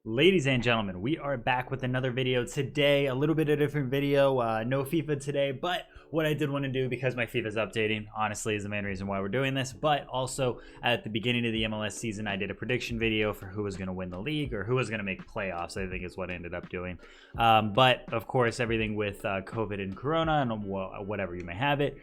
Ladies and gentlemen, we are back with another video today. A little bit of a different video. No FIFA today, but what I did want to do, because my FIFA is updating, honestly, is the main reason why we're doing this. But also, at the beginning of the MLS season, I did a prediction video for who was going to win the league or who was going to make playoffs, I think is what I ended up doing. But, of course, everything with COVID and Corona and whatever you may have it,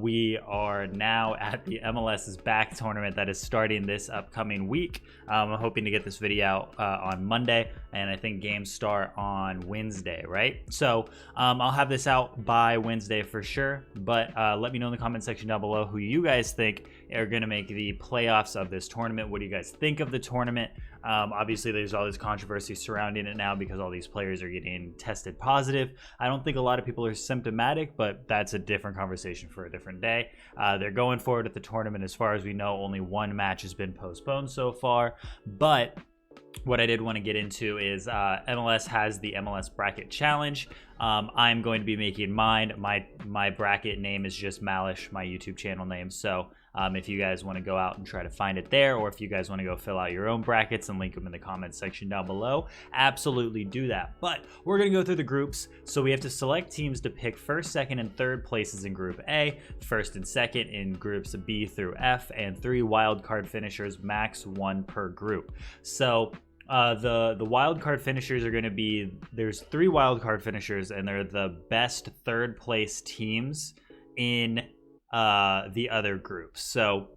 we are now at the MLS's back tournament that is starting this upcoming week. I'm hoping to get this video out on Monday, and I think games start on Wednesday, right? So I'll have this out by Wednesday for sure, but let me know in the comment section down below who you guys think are going to make the playoffs of this tournament. What do you guys think of the tournament? Obviously, there's all this controversy surrounding it now because all these players are getting tested positive. I don't think a lot of people are symptomatic, but that's a different conversation for a different day. They're going forward at the tournament. As far as we know, only one match has been postponed so far, but what I did want to get into is MLS has the MLS Bracket Challenge. I'm going to be making mine. My bracket name is just Malish, my YouTube channel name. So if you guys want to go out and try to find it there, or if you guys want to go fill out your own brackets and link them in the comments section down below, absolutely do that. But we're going to go through the groups. So we have to select teams to pick first, second, and third places in Group A, first and second in Groups B through F, and 3 wild card finishers, max 1 per group. So the wild card finishers are going to be, there's 3 wild card finishers, and they're the best third place teams in the other groups. So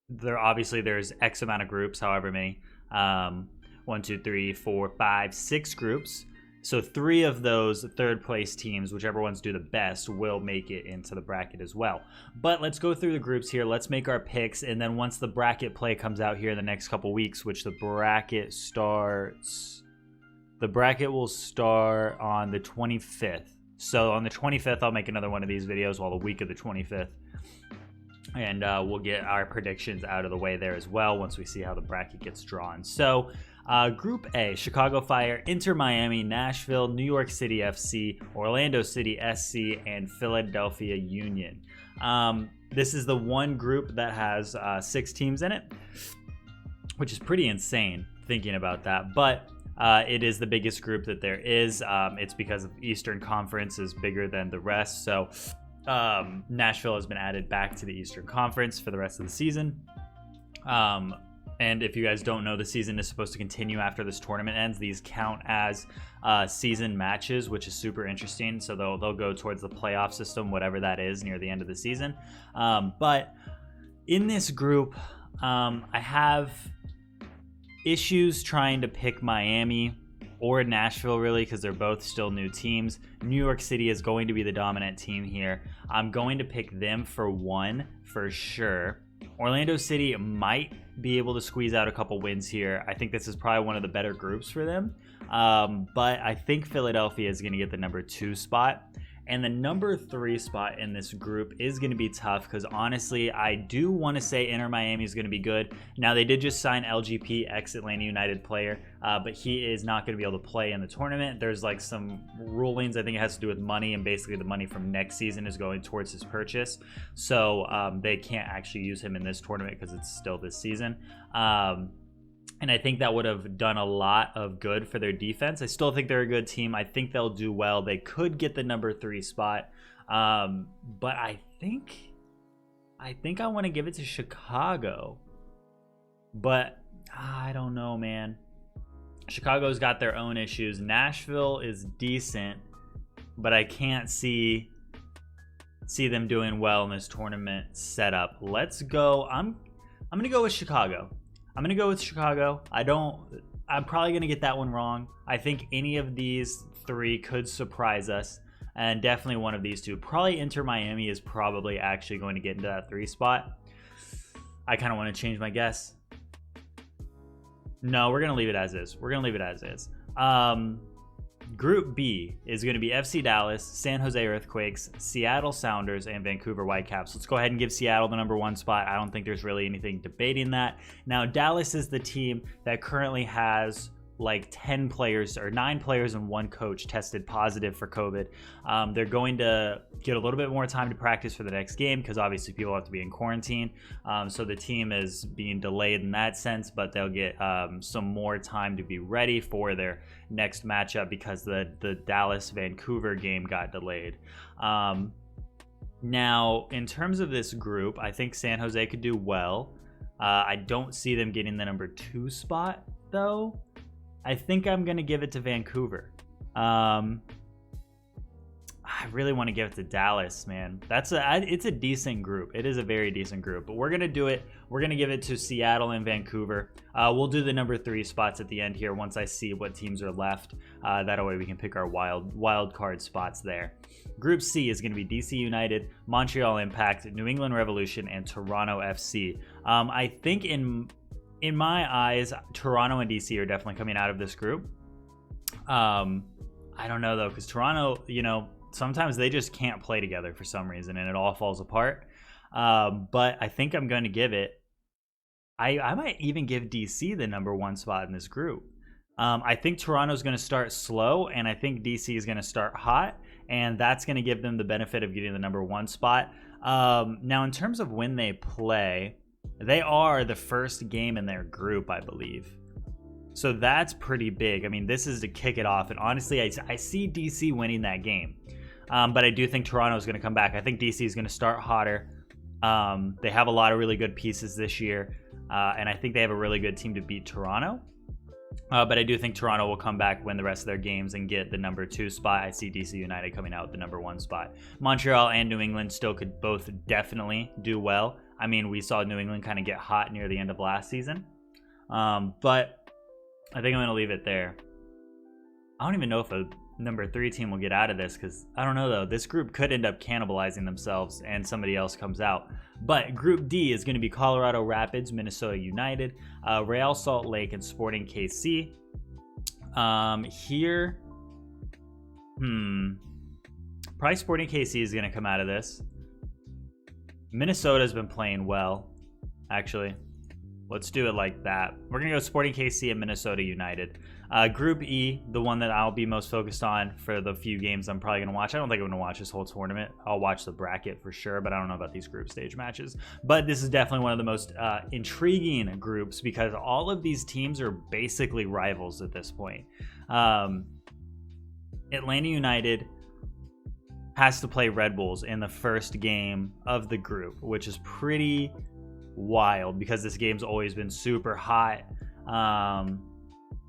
there's X amount of groups, however many, 1 2 3 4 5 6 groups. So 3 of those third place teams, whichever ones do the best, will make it into the bracket as well. But let's go through the groups here. Let's make our picks. And then once the bracket play comes out here in the next couple weeks, which the bracket will start on the 25th. So on the 25th, I'll make another one of these videos, the week of the 25th. And we'll get our predictions out of the way there as well once we see how the bracket gets drawn. So Group A, Chicago Fire, Inter Miami, Nashville, New York City FC, Orlando City SC, and Philadelphia Union. This is the one group that has 6 teams in it, which is pretty insane thinking about that. But it is the biggest group that there is. It's because of Eastern Conference is bigger than the rest. So Nashville has been added back to the Eastern Conference for the rest of the season. And if you guys don't know, the season is supposed to continue after this tournament ends. These count as season matches, which is super interesting. So they'll go towards the playoff system, whatever that is, near the end of the season. But in this group, I have issues trying to pick Miami or Nashville, really, because they're both still new teams. New York City is going to be the dominant team here. I'm going to pick them for 1 for sure. Orlando City might be able to squeeze out a couple wins here. I think this is probably one of the better groups for them. But I think Philadelphia is going to get the number 2 spot. And the number 3 spot in this group is going to be tough because, honestly, I do want to say Inter Miami is going to be good. Now, they did just sign LGP, ex-Atlanta United player, but he is not going to be able to play in the tournament. There's like some rulings. I think it has to do with money, and basically the money from next season is going towards his purchase. So they can't actually use him in this tournament because it's still this season. And I think that would have done a lot of good for their defense. I still think they're a good team. I think they'll do well. They could get the number 3 spot. But I think I want to give it to Chicago. But I don't know, man. Chicago's got their own issues. Nashville is decent, but I can't see them doing well in this tournament setup. Let's go. I'm going to go with Chicago. I'm going to go with Chicago. I'm probably going to get that one wrong. I think any of these 3 could surprise us, and definitely one of these 2. Probably Inter Miami is probably actually going to get into that 3 spot. I kind of want to change my guess. No, we're going to leave it as is. Group B is going to be FC Dallas, San Jose Earthquakes, Seattle Sounders, and Vancouver Whitecaps. Let's go ahead and give Seattle the number 1 spot. I don't think there's really anything debating that. Now, Dallas is the team that currently has like 10 players or 9 players and 1 coach tested positive for COVID. They're going to get a little bit more time to practice for the next game because obviously people have to be in quarantine. So the team is being delayed in that sense, but they'll get some more time to be ready for their next matchup because the Dallas-Vancouver game got delayed. Now, in terms of this group, I think San Jose could do well. I don't see them getting the number 2 spot, though. I think I'm going to give it to Vancouver. I really want to give it to Dallas, man. It's a decent group. It is a very decent group, but we're going to do it. We're going to give it to Seattle and Vancouver. We'll do the number 3 spots at the end here once I see what teams are left. That way we can pick our wild card spots there. Group C is going to be DC United, Montreal Impact, New England Revolution, and Toronto FC. I think in my eyes, Toronto and DC are definitely coming out of this group. I don't know, though, because Toronto, sometimes they just can't play together for some reason, and it all falls apart. But I think I'm going to give it... I might even give DC the number 1 spot in this group. I think Toronto's going to start slow, and I think DC is going to start hot, and that's going to give them the benefit of getting the number 1 spot. Now, in terms of when they play, they are the first game in their group, I believe. So that's pretty big. I mean, this is to kick it off, and honestly, I see DC winning that game. But I do think Toronto is going to come back. I think DC is going to start hotter. They have a lot of really good pieces this year, and I think they have a really good team to beat Toronto. But I do think Toronto will come back, win the rest of their games, and get the number 2 spot. I see DC United coming out with the number 1 spot. Montreal and New England still could both definitely do well. I mean, we saw New England kind of get hot near the end of last season. But I think I'm going to leave it there. I don't even know if a number 3 team will get out of this because I don't know, though. This group could end up cannibalizing themselves and somebody else comes out. But Group D is going to be Colorado Rapids, Minnesota United, Real Salt Lake, and Sporting KC. Here, probably Sporting KC is going to come out of this. Minnesota's been playing well, actually. Let's do it like that. We're going to go Sporting KC and Minnesota United. Group E, the one that I'll be most focused on for the few games I'm probably going to watch. I don't think I'm going to watch this whole tournament. I'll watch the bracket for sure, but I don't know about these group stage matches. But this is definitely one of the most intriguing groups because all of these teams are basically rivals at this point. Atlanta United has to play Red Bulls in the first game of the group, which is pretty wild because this game's always been super hot.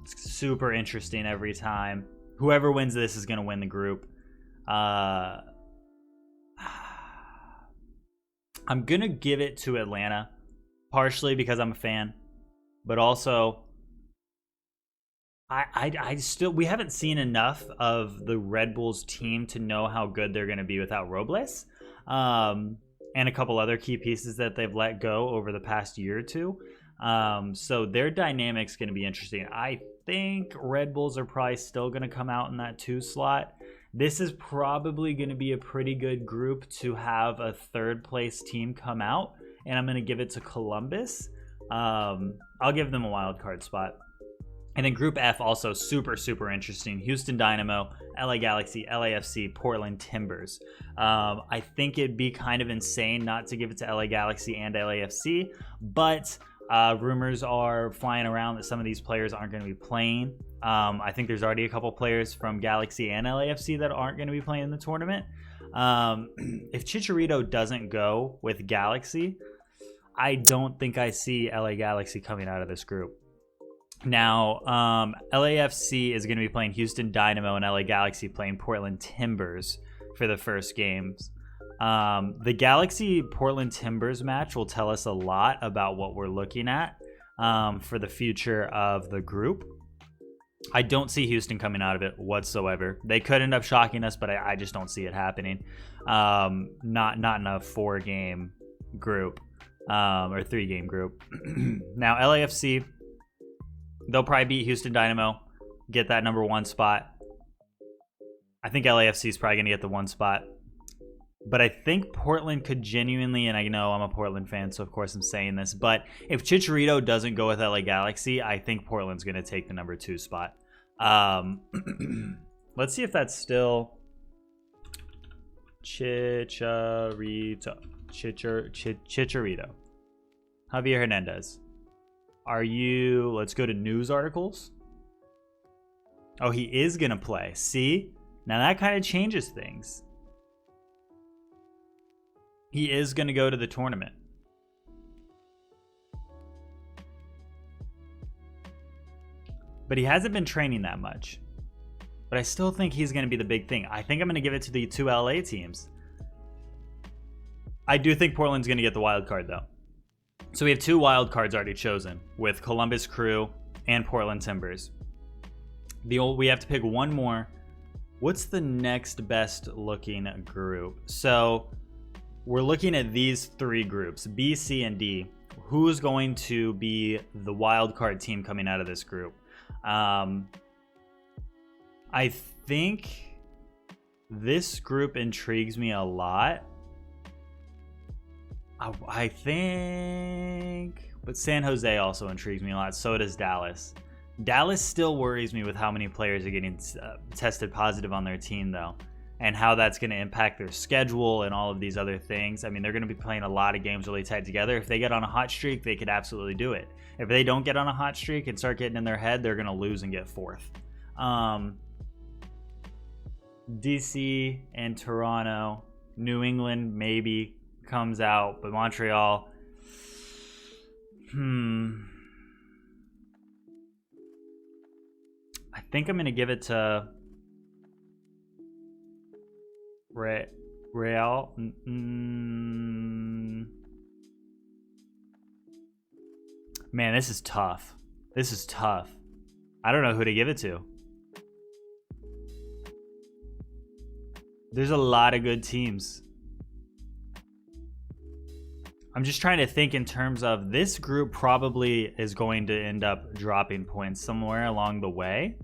It's super interesting every time. Whoever wins this is going to win the group. I'm going to give it to Atlanta, partially because I'm a fan, but also we haven't seen enough of the Red Bulls team to know how good they're going to be without Robles. And a couple other key pieces that they've let go over the past year or two. So their dynamic's going to be interesting. I think Red Bulls are probably still going to come out in that 2 slot. This is probably going to be a pretty good group to have a 3rd place team come out, and I'm going to give it to Columbus. I'll give them a wild card spot. And then Group F, also super, super interesting. Houston Dynamo, LA Galaxy, LAFC, Portland Timbers. I think it'd be kind of insane not to give it to LA Galaxy and LAFC, but rumors are flying around that some of these players aren't going to be playing. I think there's already a couple players from Galaxy and LAFC that aren't going to be playing in the tournament. If Chicharito doesn't go with Galaxy, I don't think I see LA Galaxy coming out of this group. Now, LAFC is going to be playing Houston Dynamo and LA Galaxy playing Portland Timbers for the first games. The Galaxy Portland Timbers match will tell us a lot about what we're looking at for the future of the group. I don't see Houston coming out of it whatsoever. They could end up shocking us, but I just don't see it happening. Not in a 4-game group or 3-game group. Now, LAFC, they'll probably beat Houston Dynamo, get that number 1 spot. I think LAFC is probably going to get the 1 spot. But I think Portland could genuinely, and I know I'm a Portland fan, so of course I'm saying this, but if Chicharito doesn't go with LA Galaxy, I think Portland's going to take the number 2 spot. Let's see if that's still Chicharito. Chicharito. Javier Hernandez. Are you... Let's go to news articles. Oh, he is going to play. See? Now that kind of changes things. He is going to go to the tournament. But he hasn't been training that much. But I still think he's going to be the big thing. I think I'm going to give it to the 2 LA teams. I do think Portland's going to get the wild card, though. So we have 2 wild cards already chosen with Columbus Crew and Portland Timbers. We have to pick one more. What's the next best looking group? So we're looking at these 3 groups, B, C, and D. Who's going to be the wild card team coming out of this group? I think this group intrigues me a lot. I think, but San Jose also intrigues me a lot. So does Dallas. Dallas still worries me with how many players are getting tested positive on their team, though, and how that's going to impact their schedule and all of these other things. I mean, they're going to be playing a lot of games really tight together. If they get on a hot streak, they could absolutely do it. If they don't get on a hot streak and start getting in their head, they're going to lose and get 4th. DC and Toronto. New England maybe comes out, but Montreal, I think I'm going to give it to Real. Man, this is tough. This is tough. I don't know who to give it to. There's a lot of good teams. I'm just trying to think in terms of this group probably is going to end up dropping points somewhere along the way.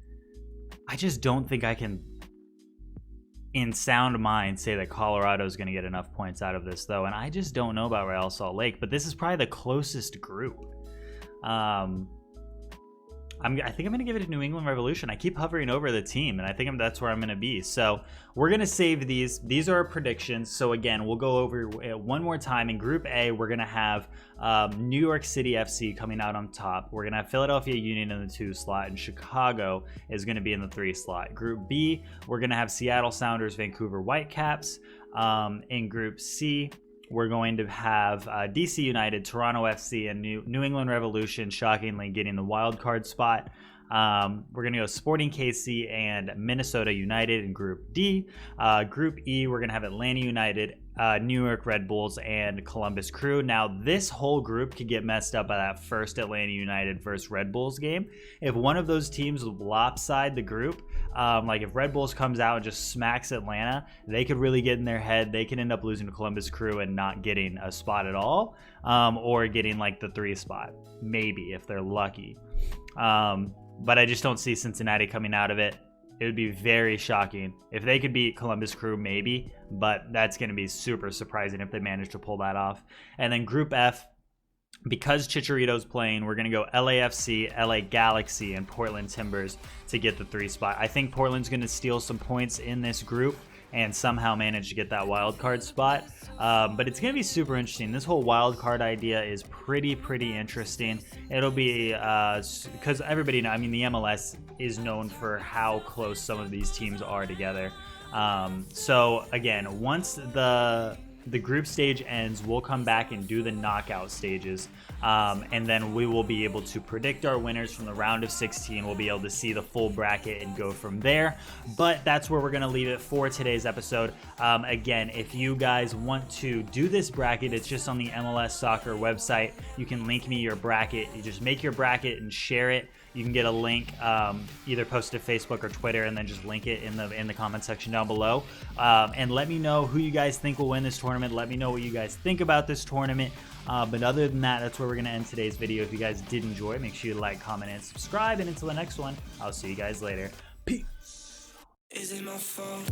I just don't think I can, in sound mind, say that Colorado is going to get enough points out of this, though. And I just don't know about Real Salt Lake, but this is probably the closest group. I think I'm going to give it to New England Revolution. I keep hovering over the team, and I think that's where I'm going to be. So we're going to save these. These are our predictions. So again, we'll go over it one more time. In Group A, we're going to have New York City FC coming out on top. We're going to have Philadelphia Union in the 2 slot, and Chicago is going to be in the 3 slot. Group B, we're going to have Seattle Sounders, Vancouver Whitecaps. In Group C, we're going to have DC United, Toronto FC, and New England Revolution, shockingly, getting the wild card spot. We're going to go Sporting KC and Minnesota United in Group D. Group E, we're going to have Atlanta United, New York Red Bulls, and Columbus Crew. Now, this whole group could get messed up by that first Atlanta United versus Red Bulls game. If one of those teams lopside the group, like if Red Bulls comes out and just smacks Atlanta, they could really get in their head. They could end up losing to Columbus Crew and not getting a spot at all, or getting like the 3 spot, maybe, if they're lucky. But I just don't see Cincinnati coming out of it. It would be very shocking. If they could beat Columbus Crew, maybe, but that's going to be super surprising if they manage to pull that off. And then Group F, because Chicharito's playing, we're going to go LAFC, LA Galaxy, and Portland Timbers to get the 3 spot. I think Portland's going to steal some points in this group and somehow manage to get that wild card spot. But it's going to be super interesting. This whole wild card idea is pretty interesting. It'll be, because everybody knows, I mean, the MLS is known for how close some of these teams are together. So again, once the group stage ends, we'll come back and do the knockout stages, and then we will be able to predict our winners from the round of 16. We'll be able to see the full bracket and go from there, but that's where we're going to leave it for today's episode. Again, if you guys want to do this bracket, it's just on the MLS Soccer website. You can link me your bracket. You just make your bracket and share it. You can get a link, either post it to Facebook or Twitter, and then just link it in the comment section down below. And let me know who you guys think will win this tournament. Let me know what you guys think about this tournament. But other than that, that's where we're going to end today's video. If you guys did enjoy it, make sure you like, comment, and subscribe. And until the next one, I'll see you guys later. Peace. Is it my fault?